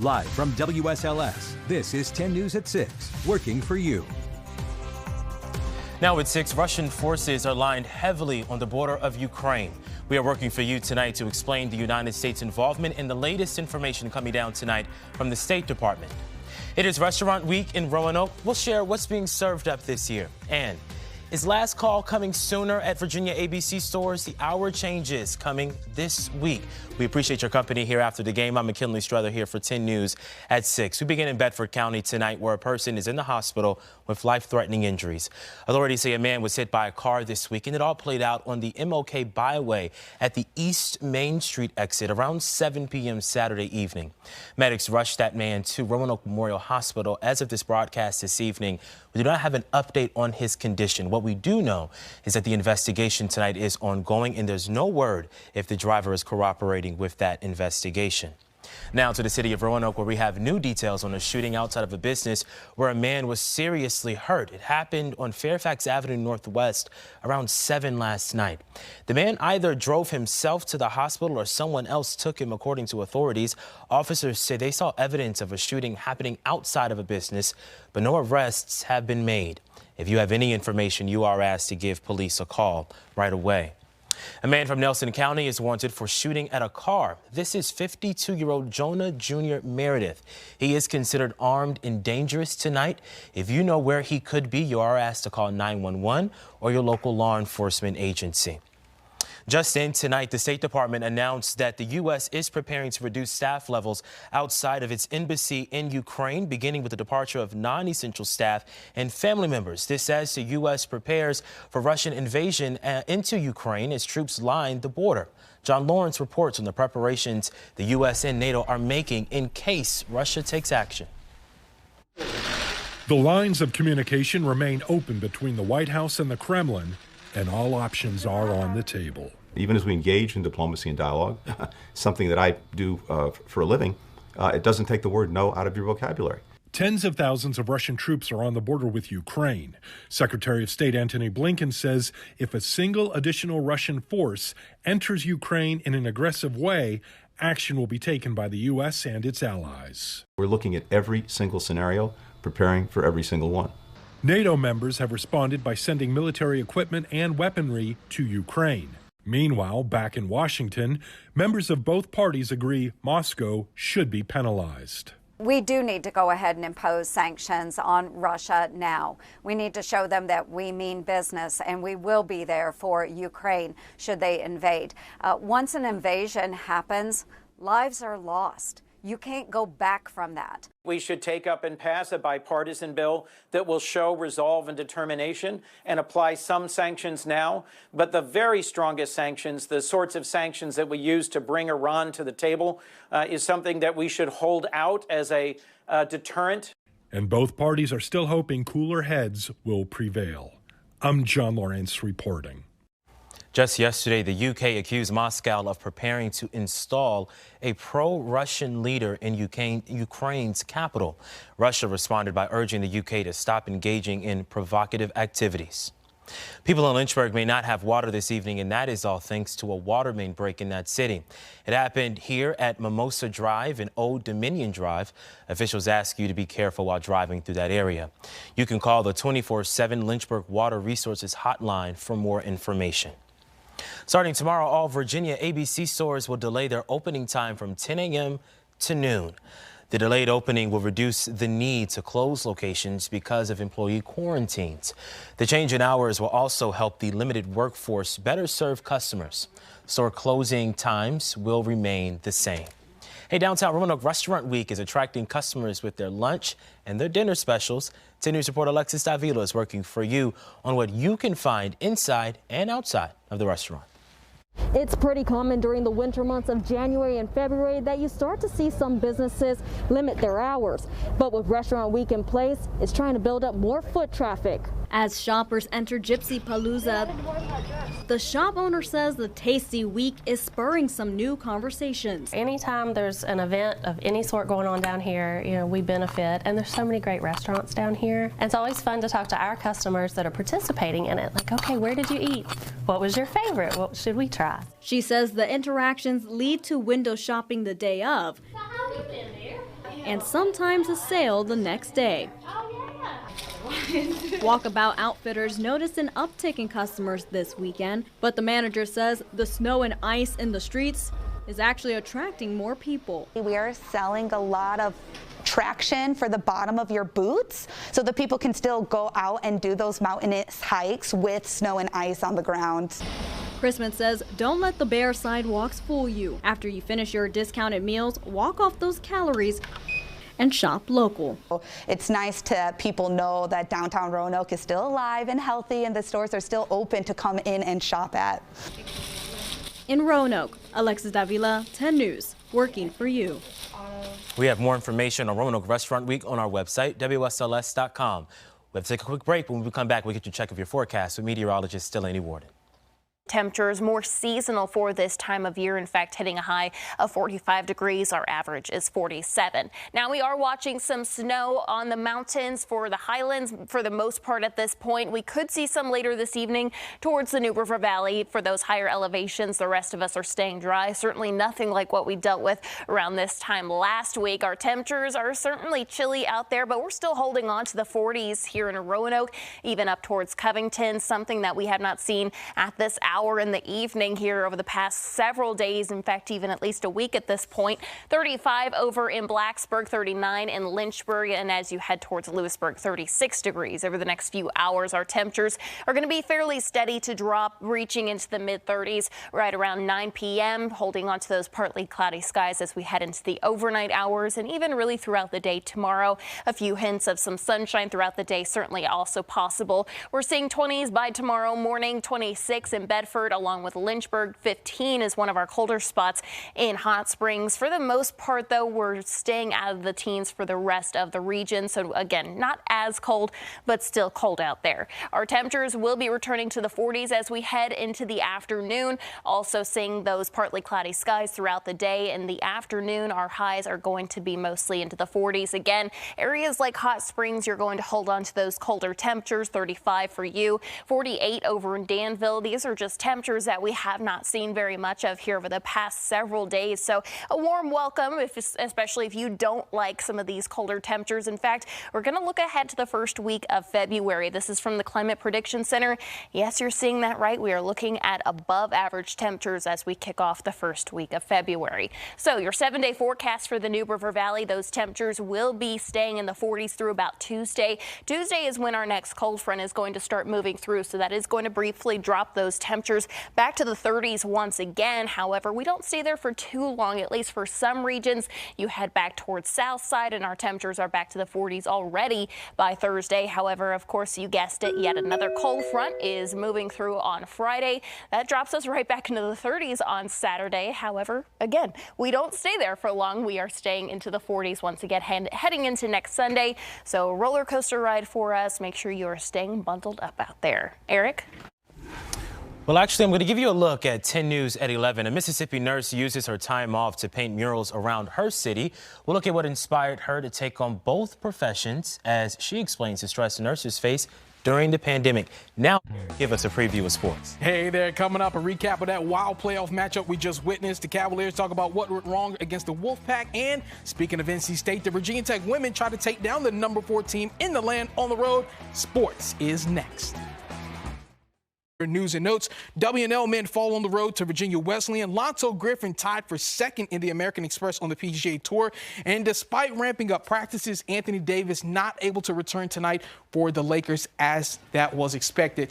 Live from WSLS, this is 10 News at 6, working for you. Now at 6, Russian forces are lined heavily on the border of Ukraine. We are working for you tonight to explain the United States' involvement in the latest information coming down tonight from the State Department. It is Restaurant Week in Roanoke. We'll share what's being served up this year. And is last call coming sooner at Virginia ABC stores? The hour changes coming this week. We appreciate your company here after the game. I'm McKinley Struther here for 10 News at 6. We begin in Bedford County tonight, where a person is in the hospital with life-threatening injuries. Authorities say a man was hit by a car this week, and it all played out on the MLK Byway at the East Main Street exit around 7 p.m. Saturday evening. Medics rushed that man to Roanoke Memorial Hospital. As of this broadcast this evening, we do not have an update on his condition. What we do know is that the investigation tonight is ongoing, and there's no word if the driver is cooperating with that investigation. Now to the city of Roanoke, where we have new details on a shooting outside of a business where a man was seriously hurt. It happened on Fairfax Avenue Northwest around 7 last night. The man either drove himself to the hospital or someone else took him, according to authorities. Officers say they saw evidence of a shooting happening outside of a business, but no arrests have been made. If you have any information, you are asked to give police a call right away. A man from Nelson County is wanted for shooting at a car. This is 52-year-old Jonah Jr. Meredith. He is considered armed and dangerous tonight. If you know where he could be, you are asked to call 911 or your local law enforcement agency. Just in tonight, the State Department announced that the U.S. is preparing to reduce staff levels outside of its embassy in Ukraine, beginning with the departure of non-essential staff and family members. This as the U.S. prepares for Russian invasion into Ukraine as troops line the border. John Lawrence reports on the preparations the U.S. and NATO are making in case Russia takes action. The lines of communication remain open between the White House and the Kremlin, and all options are on the table. Even as we engage in diplomacy and dialogue, something that I do for a living, it doesn't take the word no out of your vocabulary. Tens of thousands of Russian troops are on the border with Ukraine. Secretary of State Antony Blinken says if a single additional Russian force enters Ukraine in an aggressive way, action will be taken by the U.S. and its allies. We're looking at every single scenario, preparing for every single one. NATO members have responded by sending military equipment and weaponry to Ukraine. Meanwhile, back in Washington, members of both parties agree Moscow should be penalized. We do need to go ahead and impose sanctions on Russia now. We need to show them that we mean business, and we will be there for Ukraine should they invade. Once an invasion happens, lives are lost. You can't go back from that. We should take up and pass a bipartisan bill that will show resolve and determination and apply some sanctions now. But the very strongest sanctions, the sorts of sanctions that we use to bring Iran to the table, is something that we should hold out as a deterrent. And both parties are still hoping cooler heads will prevail. I'm John Lawrence reporting. Just yesterday, the UK accused Moscow of preparing to install a pro-Russian leader in Ukraine's capital. Russia responded by urging the UK to stop engaging in provocative activities. People in Lynchburg may not have water this evening, and that is all thanks to a water main break in that city. It happened here at Mimosa Drive and Old Dominion Drive. Officials ask you to be careful while driving through that area. You can call the 24/7 Lynchburg Water Resources Hotline for more information. Starting tomorrow, all Virginia ABC stores will delay their opening time from 10 a.m. to noon. The delayed opening will reduce the need to close locations because of employee quarantines. The change in hours will also help the limited workforce better serve customers. Store closing times will remain the same. Hey, downtown Roanoke Restaurant Week is attracting customers with their lunch and their dinner specials. 10 News reporter Alexis Davila is working for you on what you can find inside and outside of the restaurant. It's pretty common during the winter months of January and February that you start to see some businesses limit their hours. But with Restaurant Week in place, it's trying to build up more foot traffic. As shoppers enter Gypsy Palooza, the shop owner says the Tasty Week is spurring some new conversations. Anytime there's an event of any sort going on down here, we benefit, and there's so many great restaurants down here. And it's always fun to talk to our customers that are participating in it. Like, okay, where did you eat? What was your favorite? What should we try? She says the interactions lead to window shopping the day of. So how have you been there? and sometimes a sale the next day. Walkabout Outfitters noticed an uptick in customers this weekend, but the manager says the snow and ice in the streets is actually attracting more people. We are selling a lot of traction for the bottom of your boots so that people can still go out and do those mountainous hikes with snow and ice on the ground. Christmas says don't let the bare sidewalks fool you. After you finish your discounted meals, walk off those calories and shop local. It's nice to people know that downtown Roanoke is still alive and healthy and the stores are still open to come in and shop at. In Roanoke, Alexis Davila, 10 News, working for you. We have more information on Roanoke Restaurant Week on our website, WSLS.com. We'll have to take a quick break. When we come back, we'll get you a check of your forecast with meteorologist Delaney Warden. Temperatures more seasonal for this time of year. In fact, hitting a high of 45 degrees. Our average is 47. Now we are watching some snow on the mountains for the highlands for the most part at this point. We could see some later this evening towards the New River Valley for those higher elevations. The rest of us are staying dry. Certainly nothing like what we dealt with around this time last week. Our temperatures are certainly chilly out there, but we're still holding on to the 40s here in Roanoke, even up towards Covington, something that we have not seen at this hour in the evening here over the past several days. In fact, even at least a week at this point. 35 over in Blacksburg, 39 in Lynchburg, and as you head towards Lewisburg, 36 degrees. Over the next few hours, our temperatures are going to be fairly steady to drop, reaching into the mid-30s right around 9 p.m., holding on to those partly cloudy skies as we head into the overnight hours and even really throughout the day tomorrow. A few hints of some sunshine throughout the day certainly also possible. We're seeing 20s by tomorrow morning, 26 in Bedford, along with Lynchburg. 15 is one of our colder spots in Hot Springs. For the most part, though, we're staying out of the teens for the rest of the region. So again, not as cold, but still cold out there. Our temperatures will be returning to the 40s as we head into the afternoon. Also seeing those partly cloudy skies throughout the day. In the afternoon, our highs are going to be mostly into the 40s. Again, areas like Hot Springs, you're going to hold on to those colder temperatures. 35 for you, 48 over in Danville. These are just temperatures that we have not seen very much of here over the past several days. So a warm welcome, especially if you don't like some of these colder temperatures. In fact, we're going to look ahead to the first week of February. This is from the Climate Prediction Center. Yes, you're seeing that right. We are looking at above average temperatures as we kick off the first week of February. So your 7-day forecast for the New River Valley, those temperatures will be staying in the 40s through about Tuesday. Tuesday is when our next cold front is going to start moving through. So that is going to briefly drop those temperatures back to the 30s once again. However, we don't stay there for too long, at least for some regions. You head back towards south side and our temperatures are back to the 40s already by Thursday. However, of course, you guessed it, yet another cold front is moving through on Friday. That drops us right back into the 30s on Saturday. However, again, we don't stay there for long. We are staying into the 40s once again, heading into next Sunday. So roller coaster ride for us. Make sure you are staying bundled up out there. Eric? Well, actually, I'm going to give you a look at 10 News at 11. A Mississippi nurse uses her time off to paint murals around her city. We'll look at what inspired her to take on both professions as she explains the stress nurses face during the pandemic. Now, give us a preview of sports. Hey there, coming up, a recap of that wild playoff matchup we just witnessed. The Cavaliers talk about what went wrong against the Wolfpack. And speaking of NC State, the Virginia Tech women try to take down the number 4 team in the land on the road. Sports is next. News and notes. W&L men fall on the road to Virginia Wesleyan. Lonzo Griffin tied for second in the American Express on the PGA Tour. And despite ramping up practices, Anthony Davis not able to return tonight for the Lakers as that was expected.